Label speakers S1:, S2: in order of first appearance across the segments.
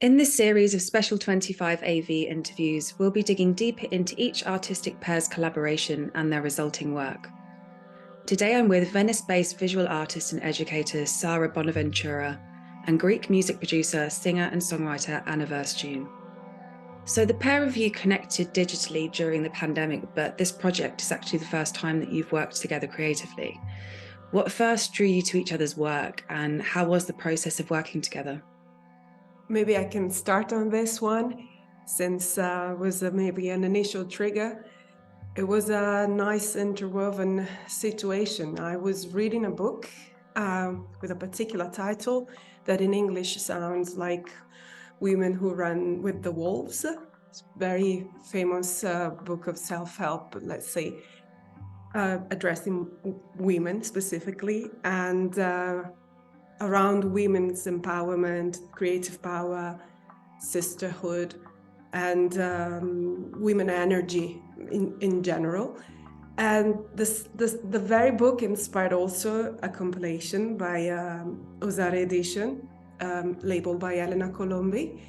S1: In this series of Special 25 AV interviews, we'll be digging deeper into each artistic pair's collaboration and their resulting work. Today I'm with Venice-based visual artist and educator Sara Bonaventura and Greek music producer, singer and songwriter Anna Verstune. So the pair of you connected digitally during the pandemic, but this project is actually the first time that you've worked together creatively. What first drew you to each other's work, and how was the process of working together?
S2: Maybe I can start on this one, since it was maybe an initial trigger. It was a nice interwoven situation. I was reading a book with a particular title that in English sounds like Women Who Run with the Wolves. It's a very famous book of self-help, let's say, addressing women specifically, and around women's empowerment, creative power, sisterhood, and women energy in general. And the very book inspired also a compilation by Osare Edition, labeled by Elena Colombi.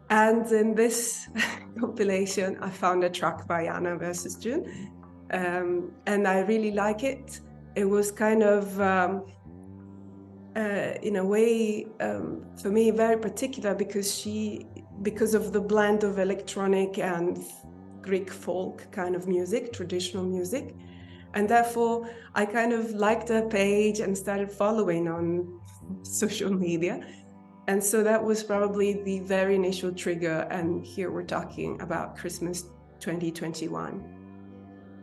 S2: And in this compilation, I found a track by Anna Verstune, and I really like it. It was kind of in a way, for me, very particular because of the blend of electronic and Greek folk kind of music, traditional music. And therefore, I kind of liked her page and started following on social media. And so that was probably the very initial trigger. And here we're talking about Christmas 2021.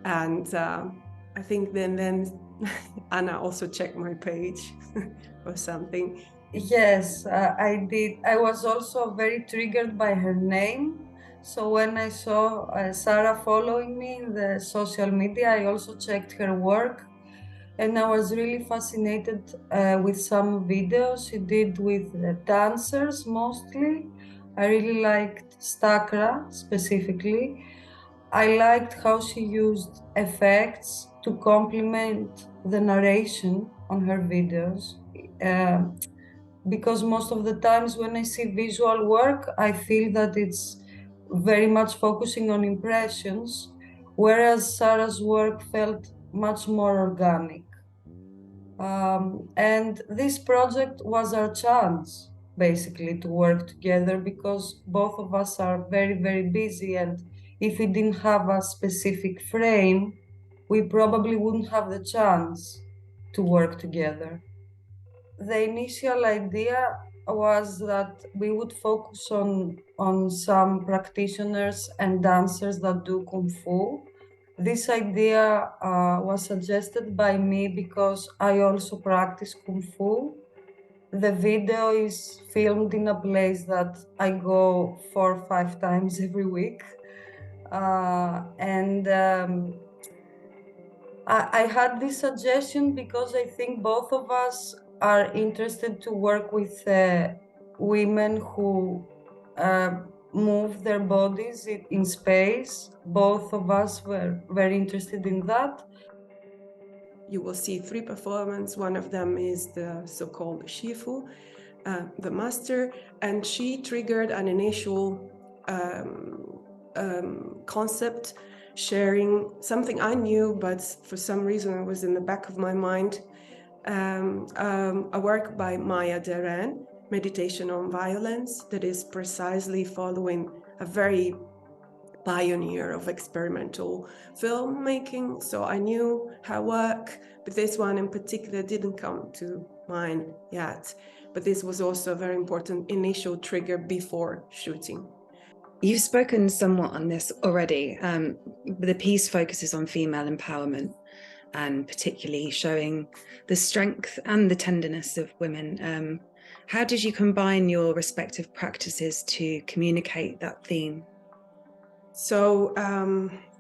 S2: And I think then Anna also checked my page or something.
S3: Yes, I did. I was also very triggered by her name. So when I saw Sara following me in the social media, I also checked her work. And I was really fascinated with some videos she did with dancers mostly. I really liked Stakra specifically. I liked how she used effects to complement the narration on her videos. Because most of the times when I see visual work, I feel that it's very much focusing on impressions, whereas Sarah's work felt much more organic. And this project was our chance, basically, to work together, because both of us are very, very busy, and if we didn't have a specific frame, we probably wouldn't have the chance to work together. The initial idea was that we would focus on some practitioners and dancers that do Kung Fu. This idea was suggested by me because I also practice Kung Fu. The video is filmed in a place that I go 4 or 5 times every week. I had this suggestion because I think both of us are interested to work with women who move their bodies in space. Both of us were very interested in that.
S2: You will see 3 performances. One of them is the so-called Shifu, the master, and she triggered an initial concept, sharing something I knew, but for some reason it was in the back of my mind. A work by Maya Deren, Meditation on Violence, that is precisely following a very pioneer of experimental filmmaking. So I knew her work, but this one in particular didn't come to mind yet. But this was also a very important initial trigger before shooting.
S1: You've spoken somewhat on this already. The piece focuses on female empowerment and particularly showing the strength and the tenderness of women. How did you combine your respective practices to communicate that theme?
S2: So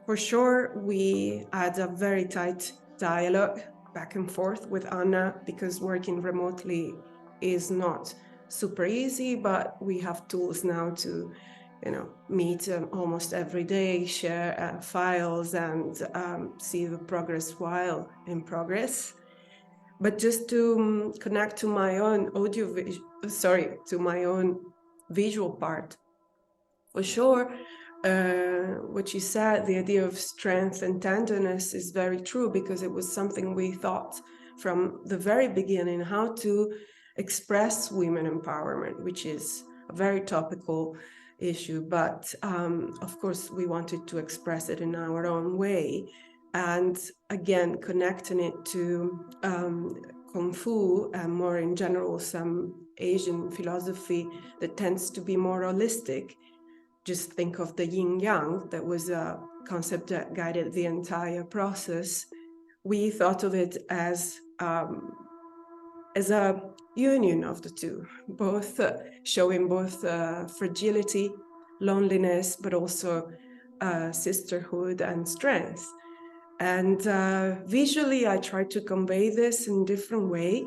S2: for sure, we had a very tight dialogue back and forth with Anna, because working remotely is not super easy, but we have tools now to meet almost every day, share files, and see the progress while in progress. But just to connect to my own visual part. For sure, what you said, the idea of strength and tenderness is very true, because it was something we thought from the very beginning, how to express women empowerment, which is a very topical issue. But of course, we wanted to express it in our own way. And again, connecting it to Kung Fu and more in general, some Asian philosophy that tends to be more holistic. Just think of the yin yang, that was a concept that guided the entire process. We thought of it as a union of the two, both showing both fragility, loneliness, but also sisterhood and strength. And visually, I tried to convey this in a different way.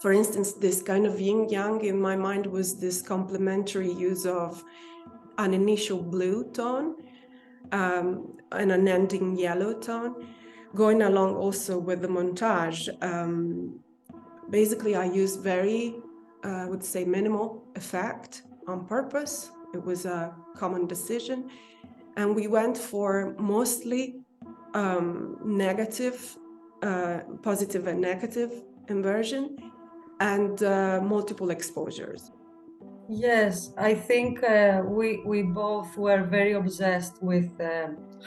S2: For instance, this kind of yin yang in my mind was this complementary use of an initial blue tone and an ending yellow tone, going along also with the montage. Basically, I used very, I would say, minimal effect on purpose. It was a common decision. And we went for mostly negative, positive and negative inversion, and multiple exposures.
S3: Yes, I think we both were very obsessed with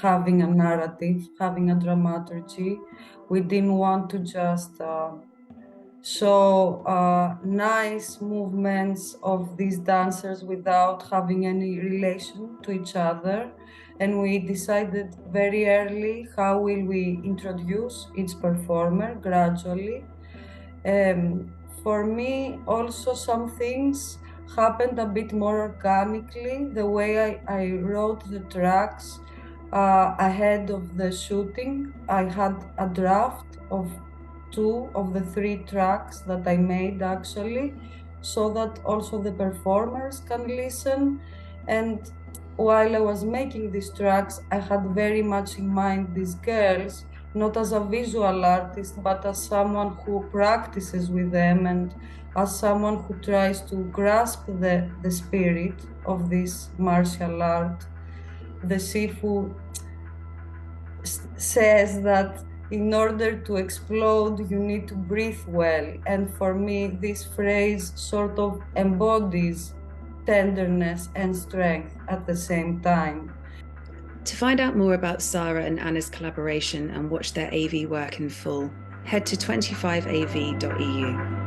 S3: having a narrative, having a dramaturgy. We didn't want to just show nice movements of these dancers without having any relation to each other. And we decided very early how will we introduce each performer gradually. For me, also some things happened a bit more organically. The way I wrote the tracks ahead of the shooting, I had a draft of 2 of the 3 tracks that I made actually, so that also the performers can listen. And while I was making these tracks, I had very much in mind these girls, not as a visual artist, but as someone who practices with them and as someone who tries to grasp the spirit of this martial art. The Sifu says that in order to explode, you need to breathe well. And for me, this phrase sort of embodies tenderness and strength at the same time.
S1: To find out more about Sara and Anna's collaboration and watch their AV work in full, head to 25av.eu.